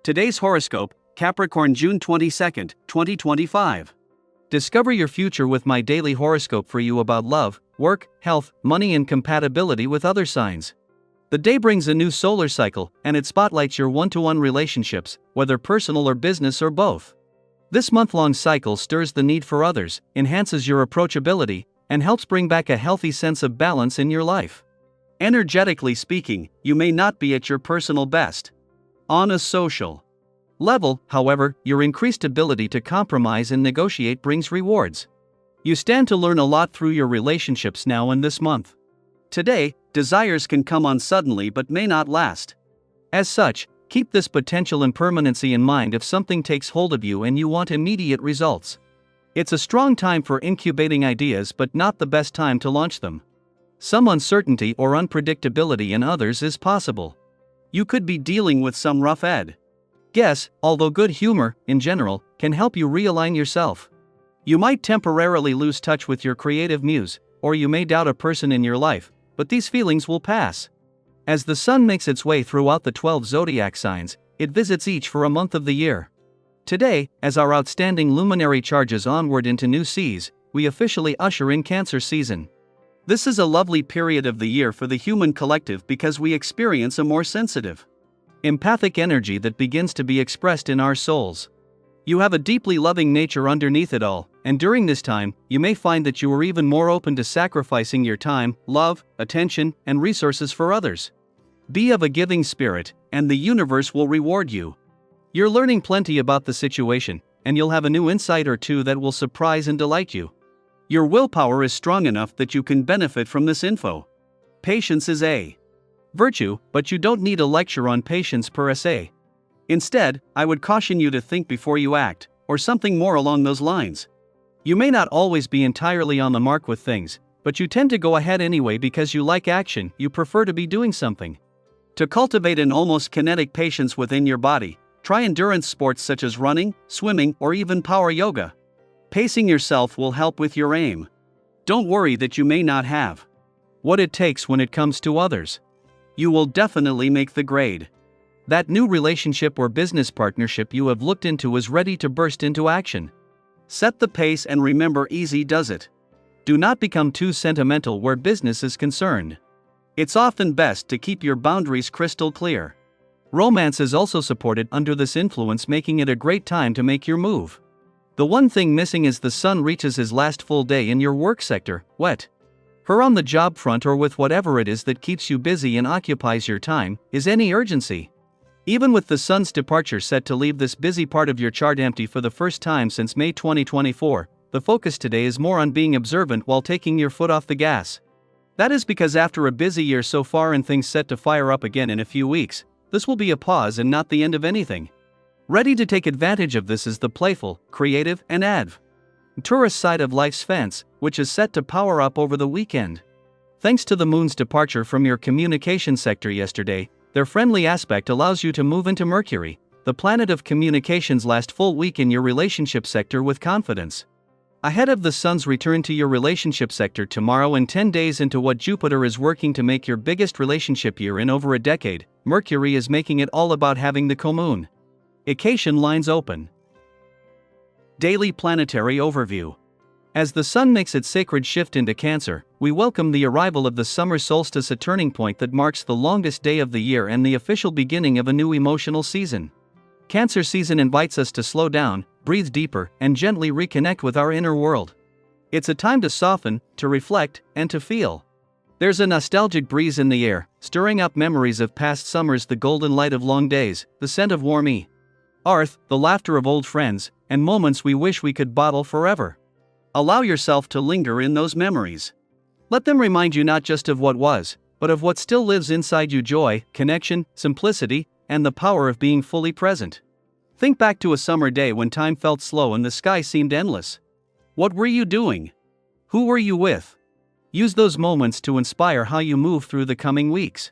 Today's horoscope, Capricorn June 22nd, 2025. Discover your future with my daily horoscope for you about love, work, health, money, and compatibility with other signs. The day brings a new solar cycle, and it spotlights your one-to-one relationships, whether personal or business or both. This month-long cycle stirs the need for others, enhances your approachability, and helps bring back a healthy sense of balance in your life. Energetically speaking, you may not be at your personal best. On a social level, however, your increased ability to compromise and negotiate brings rewards. You stand to learn a lot through your relationships now and this month. Today, desires can come on suddenly but may not last. As such, keep this potential impermanency in mind if something takes hold of you and you want immediate results. It's a strong time for incubating ideas but not the best time to launch them. Some uncertainty or unpredictability in others is possible. You could be dealing with some rough guess, although good humor, in general, can help you realign yourself. You might temporarily lose touch with your creative muse, or you may doubt a person in your life, but these feelings will pass. As the sun makes its way throughout the 12 zodiac signs, it visits each for a month of the year. Today, as our outstanding luminary charges onward into new seas, we officially usher in Cancer season. This is a lovely period of the year for the human collective because we experience a more sensitive, empathic energy that begins to be expressed in our souls. You have a deeply loving nature underneath it all, and during this time, you may find that you are even more open to sacrificing your time, love, attention, and resources for others. Be of a giving spirit, and the universe will reward you. You're learning plenty about the situation, and you'll have a new insight or two that will surprise and delight you. Your willpower is strong enough that you can benefit from this info. Patience is a virtue, but you don't need a lecture on patience per se. Instead, I would caution you to think before you act, or something more along those lines. You may not always be entirely on the mark with things, but you tend to go ahead anyway because you like action, you prefer to be doing something. To cultivate an almost kinetic patience within your body, try endurance sports such as running, swimming, or even power yoga. Pacing yourself will help with your aim. Don't worry that you may not have what it takes when it comes to others. You will definitely make the grade. That new relationship or business partnership you have looked into is ready to burst into action. Set the pace and remember, easy does it. Do not become too sentimental where business is concerned. It's often best to keep your boundaries crystal clear. Romance is also supported under this influence, making it a great time to make your move. The one thing missing is the sun reaches his last full day in your work sector, her on the job front or with whatever it is that keeps you busy and occupies your time, is any urgency. Even with the sun's departure set to leave this busy part of your chart empty for the first time since May 2024, the focus today is more on being observant while taking your foot off the gas. That is because after a busy year so far and things set to fire up again in a few weeks, this will be a pause and not the end of anything. Ready to take advantage of this is the playful, creative, and Taurus side of life's fence, which is set to power up over the weekend. Thanks to the moon's departure from your communication sector yesterday, their friendly aspect allows you to move into Mercury, the planet of communications, last full week in your relationship sector with confidence. Ahead of the sun's return to your relationship sector tomorrow and 10 days into what Jupiter is working to make your biggest relationship year in over a decade, Mercury is making it all about having the commune occasion lines open. Daily planetary overview. As the sun makes its sacred shift into Cancer, we welcome the arrival of the summer solstice, a turning point that marks the longest day of the year and the official beginning of a new emotional season. Cancer season invites us to slow down, breathe deeper, and gently reconnect with our inner world. It's a time to soften, to reflect, and to feel. There's a nostalgic breeze in the air, stirring up memories of past summers, the golden light of long days, the scent of warm earth, the laughter of old friends, and moments we wish we could bottle forever. Allow yourself to linger in those memories. Let them remind you not just of what was, but of what still lives inside you: joy, connection, simplicity, and the power of being fully present. Think back to a summer day when time felt slow and the sky seemed endless. What were you doing? Who were you with? Use those moments to inspire how you move through the coming weeks.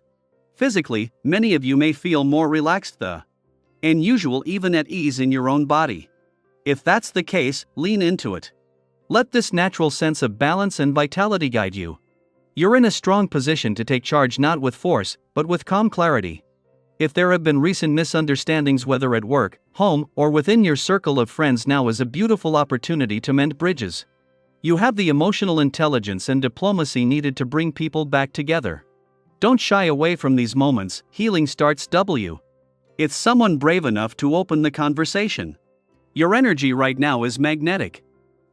Physically, many of you may feel more relaxed than usual, even at ease in your own body. If that's the case, lean into it. Let this natural sense of balance and vitality guide you. You're in a strong position to take charge, not with force, but with calm clarity. If there have been recent misunderstandings, whether at work, home, or within your circle of friends, now is a beautiful opportunity to mend bridges. You have the emotional intelligence and diplomacy needed to bring people back together. Don't shy away from these moments. Healing starts It's someone brave enough to open the conversation. Your energy right now is magnetic.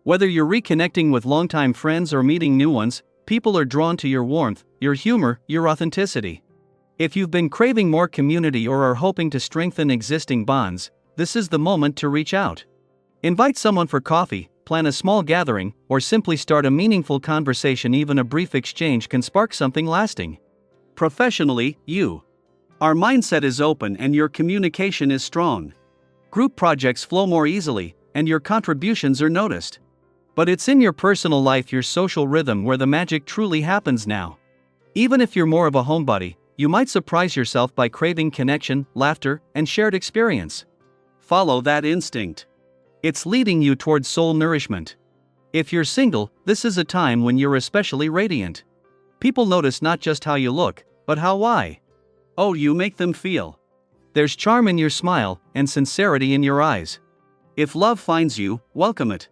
Whether you're reconnecting with longtime friends or meeting new ones, people are drawn to your warmth, your humor, your authenticity. If you've been craving more community or are hoping to strengthen existing bonds, this is the moment to reach out. Invite someone for coffee, plan a small gathering, or simply start a meaningful conversation. Even a brief exchange can spark something lasting. Professionally, our mindset is open and your communication is strong. Group projects flow more easily, and your contributions are noticed. But it's in your personal life, your social rhythm, where the magic truly happens now. Even if you're more of a homebody, you might surprise yourself by craving connection, laughter, and shared experience. Follow that instinct. It's leading you towards soul nourishment. If you're single, this is a time when you're especially radiant. People notice not just how you look, but you make them feel. There's charm in your smile, and sincerity in your eyes. If love finds you, welcome it.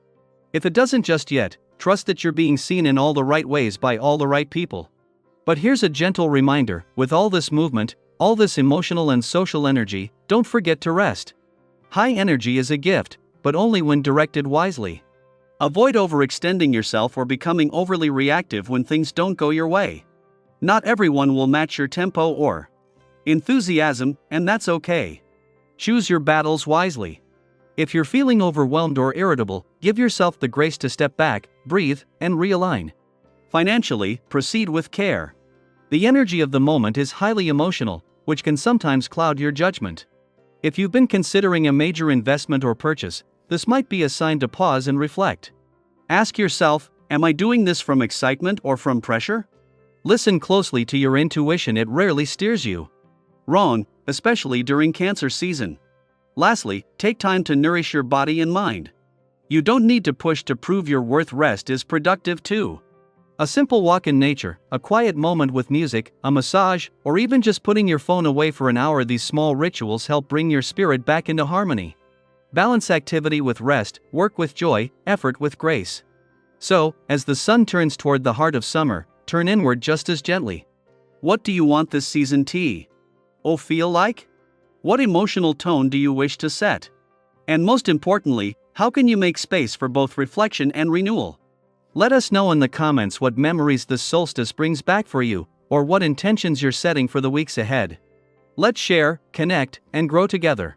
If it doesn't just yet, trust that you're being seen in all the right ways by all the right people. But here's a gentle reminder: with all this movement, all this emotional and social energy, don't forget to rest. High energy is a gift, but only when directed wisely. Avoid overextending yourself or becoming overly reactive when things don't go your way. Not everyone will match your tempo or enthusiasm, and that's okay. Choose your battles wisely. If you're feeling overwhelmed or irritable, give yourself the grace to step back, breathe, and realign. Financially, proceed with care. The energy of the moment is highly emotional, which can sometimes cloud your judgment. If you've been considering a major investment or purchase, this might be a sign to pause and reflect. Ask yourself, am I doing this from excitement or from pressure? Listen closely to your intuition, it rarely steers you wrong, especially during Cancer season. Lastly, take time to nourish your body and mind. You don't need to push to prove your worth. Rest is productive too. A simple walk in nature, a quiet moment with music, a massage, or even just putting your phone away for an hour, these small rituals help bring your spirit back into harmony. Balance activity with rest, work with joy, effort with grace. So, as the sun turns toward the heart of summer, turn inward just as gently. What do you want this season to feel like? What emotional tone do you wish to set? And most importantly, how can you make space for both reflection and renewal? Let us know in the comments what memories this solstice brings back for you, or what intentions you're setting for the weeks ahead. Let's share, connect, and grow together.